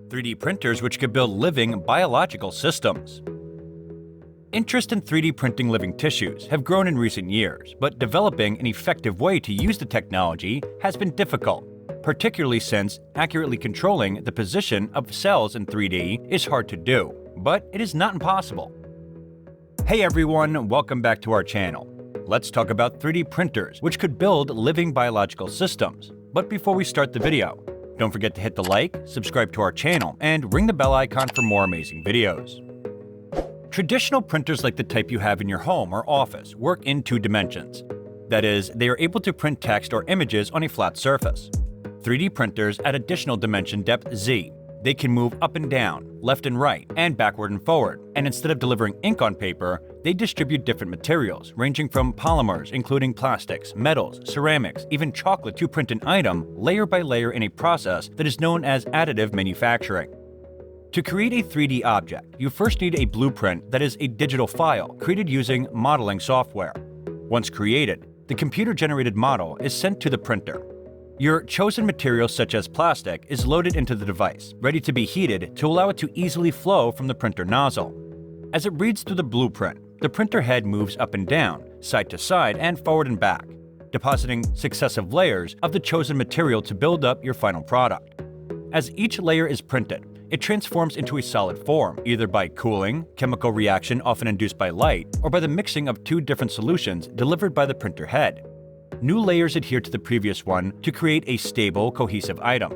3D printers which could build living biological systems. Interest in 3D printing living tissues have grown in recent years, but developing an effective way to use the technology has been difficult, particularly since accurately controlling the position of cells in 3D is hard to do, but it is not impossible. Hey everyone, welcome back to our channel. Let's talk about 3D printers which could build living biological systems. But before we start the video, don't forget to hit the like, subscribe to our channel, and ring the bell icon for more amazing videos. Traditional printers like the type you have in your home or office work in two dimensions. That is, they are able to print text or images on a flat surface. 3D printers add additional dimension depth Z. They can move up and down, left and right, and backward and forward. And instead of delivering ink on paper, they distribute different materials, ranging from polymers, including plastics, metals, ceramics, even chocolate, to print an item layer by layer in a process that is known as additive manufacturing. To create a 3D object, you first need a blueprint that is a digital file created using modeling software. Once created, the computer-generated model is sent to the printer. Your chosen material, such as plastic, is loaded into the device, ready to be heated to allow it to easily flow from the printer nozzle. As it reads through the blueprint, the printer head moves up and down, side to side, and forward and back, depositing successive layers of the chosen material to build up your final product. As each layer is printed, it transforms into a solid form, either by cooling, chemical reaction often induced by light, or by the mixing of two different solutions delivered by the printer head. New layers adhere to the previous one to create a stable, cohesive item.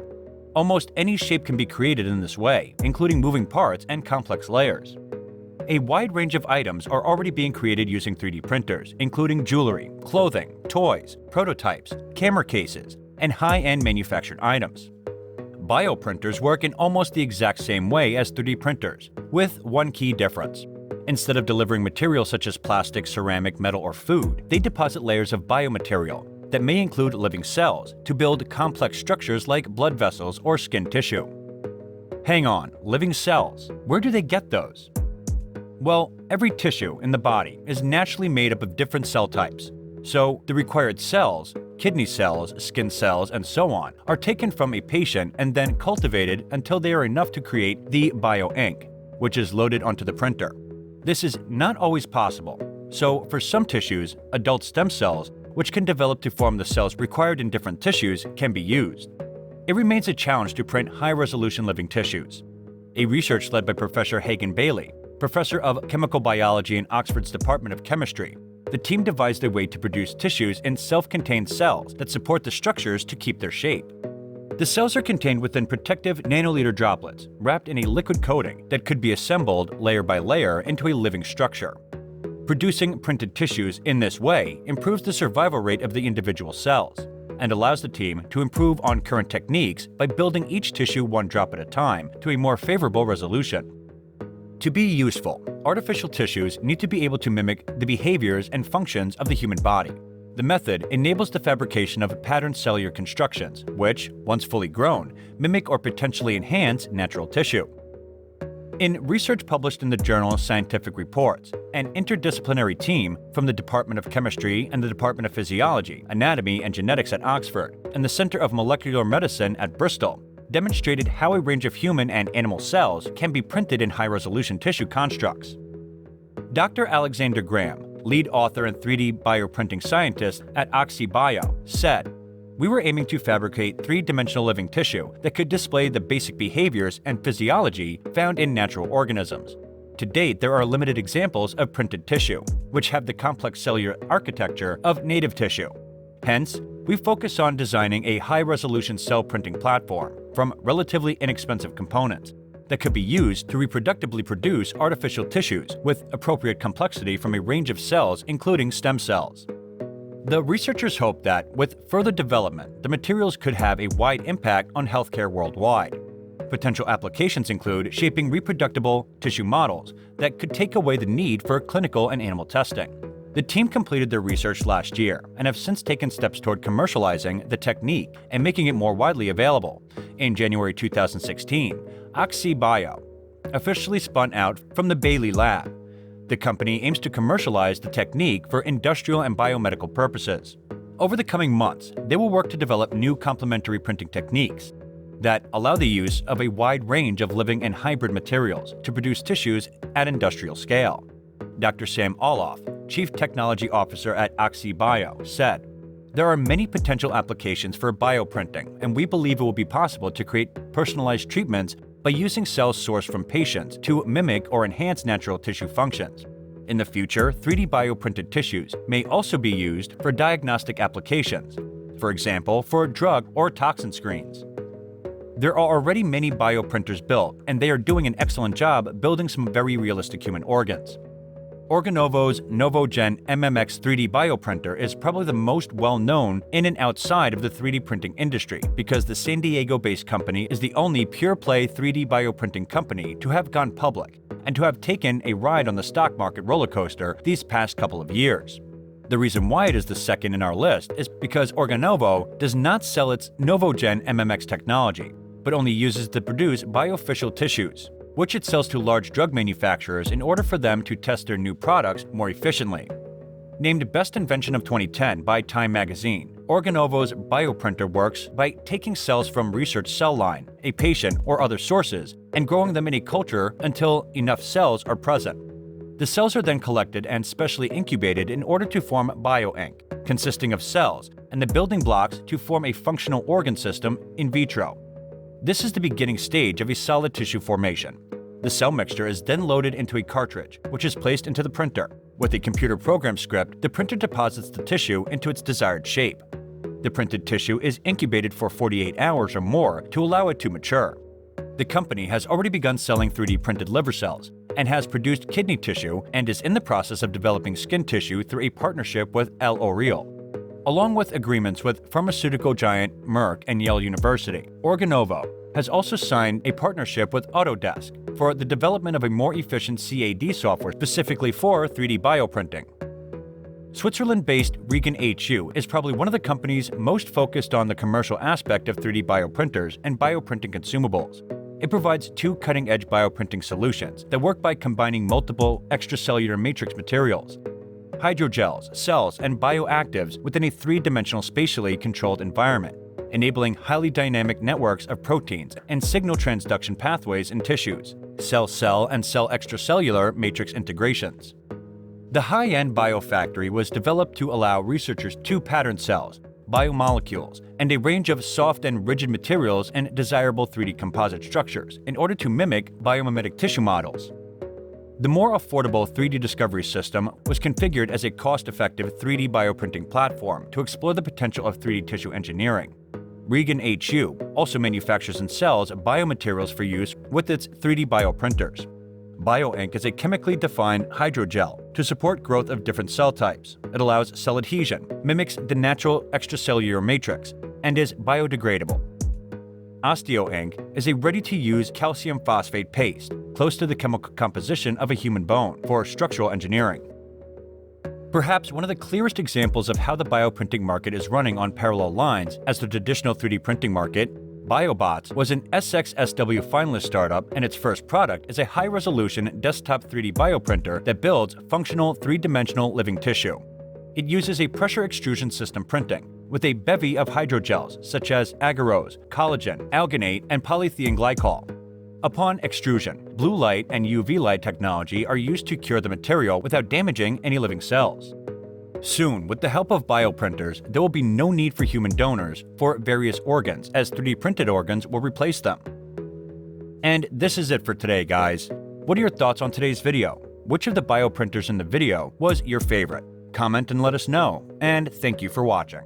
Almost any shape can be created in this way, including moving parts and complex layers. A wide range of items are already being created using 3D printers, including jewelry, clothing, toys, prototypes, camera cases, and high-end manufactured items. Bioprinters work in almost the exact same way as 3D printers, with one key difference. Instead of delivering materials such as plastic, ceramic, metal, or food, they deposit layers of biomaterial that may include living cells to build complex structures like blood vessels or skin tissue. Hang on, living cells? Where do they get those? Well, every tissue in the body is naturally made up of different cell types, so the required cells, kidney cells, skin cells, and so on, are taken from a patient and then cultivated until they are enough to create the bio-ink, which is loaded onto the printer. This is not always possible, so for some tissues, adult stem cells, which can develop to form the cells required in different tissues, can be used. It remains a challenge to print high-resolution living tissues. A research led by Professor Hagen Bailey, professor of chemical biology in Oxford's Department of Chemistry, the team devised a way to produce tissues in self-contained cells that support the structures to keep their shape. The cells are contained within protective nanoliter droplets, wrapped in a liquid coating that could be assembled layer by layer into a living structure. Producing printed tissues in this way improves the survival rate of the individual cells and allows the team to improve on current techniques by building each tissue one drop at a time to a more favorable resolution. To be useful, artificial tissues need to be able to mimic the behaviors and functions of the human body. The method enables the fabrication of patterned cellular constructions, which, once fully grown, mimic or potentially enhance natural tissue. In research published in the journal Scientific Reports, an interdisciplinary team from the Department of Chemistry and the Department of Physiology, Anatomy, and Genetics at Oxford and the Center of Molecular Medicine at Bristol demonstrated how a range of human and animal cells can be printed in high-resolution tissue constructs. Dr. Alexander Graham, lead author and 3D bioprinting scientist at OxyBio, said, "We were aiming to fabricate three-dimensional living tissue that could display the basic behaviors and physiology found in natural organisms. To date, there are limited examples of printed tissue, which have the complex cellular architecture of native tissue. Hence, we focus on designing a high-resolution cell printing platform from relatively inexpensive components that could be used to reproductively produce artificial tissues with appropriate complexity from a range of cells, including stem cells." The researchers hope that, with further development, the materials could have a wide impact on healthcare worldwide. Potential applications include shaping reproducible tissue models that could take away the need for clinical and animal testing. The team completed their research last year and have since taken steps toward commercializing the technique and making it more widely available. In January 2016, OxyBio officially spun out from the Bailey Lab. The company aims to commercialize the technique for industrial and biomedical purposes. Over the coming months, they will work to develop new complementary printing techniques. that allow the use of a wide range of living and hybrid materials to produce tissues at industrial scale. Dr. Sam Oloff, Chief Technology Officer at OxyBio, said, "There are many potential applications for bioprinting, and we believe it will be possible to create personalized treatments by using cells sourced from patients to mimic or enhance natural tissue functions. In the future, 3D bioprinted tissues may also be used for diagnostic applications, for example, for drug or toxin screens." There are already many bioprinters built, and they are doing an excellent job building some very realistic human organs. Organovo's NovoGen MMX 3D bioprinter is probably the most well-known in and outside of the 3D printing industry because the San Diego-based company is the only pure-play 3D bioprinting company to have gone public and to have taken a ride on the stock market roller coaster these past couple of years. The reason why it is the second in our list is because Organovo does not sell its NovoGen MMX technology, but only uses to produce biofiscal tissues, which it sells to large drug manufacturers in order for them to test their new products more efficiently. Named Best Invention of 2010 by Time magazine, Organovo's bioprinter works by taking cells from research cell line, a patient, or other sources, and growing them in a culture until enough cells are present. The cells are then collected and specially incubated in order to form bioink, consisting of cells and the building blocks to form a functional organ system in vitro. This is the beginning stage of a solid tissue formation. The cell mixture is then loaded into a cartridge, which is placed into the printer. With a computer program script, the printer deposits the tissue into its desired shape. The printed tissue is incubated for 48 hours or more to allow it to mature. The company has already begun selling 3D printed liver cells and has produced kidney tissue and is in the process of developing skin tissue through a partnership with L'Oreal. Along with agreements with pharmaceutical giant Merck and Yale University, Organovo has also signed a partnership with Autodesk for the development of a more efficient CAD software specifically for 3D bioprinting. Switzerland-based Regan HU is probably one of the companies most focused on the commercial aspect of 3D bioprinters and bioprinting consumables. It provides two cutting-edge bioprinting solutions that work by combining multiple extracellular matrix materials, hydrogels, cells, and bioactives within a three-dimensional spatially controlled environment, enabling highly dynamic networks of proteins and signal transduction pathways in tissues, cell-cell and cell extracellular matrix integrations. The high-end biofactory was developed to allow researchers to pattern cells, biomolecules, and a range of soft and rigid materials and desirable 3D composite structures in order to mimic biomimetic tissue models. The more affordable 3D Discovery system was configured as a cost-effective 3D bioprinting platform to explore the potential of 3D tissue engineering. Regan HU also manufactures and sells biomaterials for use with its 3D bioprinters. BioInk is a chemically defined hydrogel to support growth of different cell types. It allows cell adhesion, mimics the natural extracellular matrix, and is biodegradable. OsteoInk is a ready-to-use calcium phosphate paste, close to the chemical composition of a human bone, for structural engineering. Perhaps one of the clearest examples of how the bioprinting market is running on parallel lines as the traditional 3D printing market, BioBots was an SXSW finalist startup, and its first product is a high-resolution desktop 3D bioprinter that builds functional three-dimensional living tissue. It uses a pressure extrusion system printing, with a bevy of hydrogels such as agarose, collagen, alginate, and polyethylene glycol. Upon extrusion, blue light and UV light technology are used to cure the material without damaging any living cells. Soon, with the help of bioprinters, there will be no need for human donors for various organs, as 3D printed organs will replace them. And this is it for today, guys. What are your thoughts on today's video? Which of the bioprinters in the video was your favorite? Comment and let us know, and thank you for watching.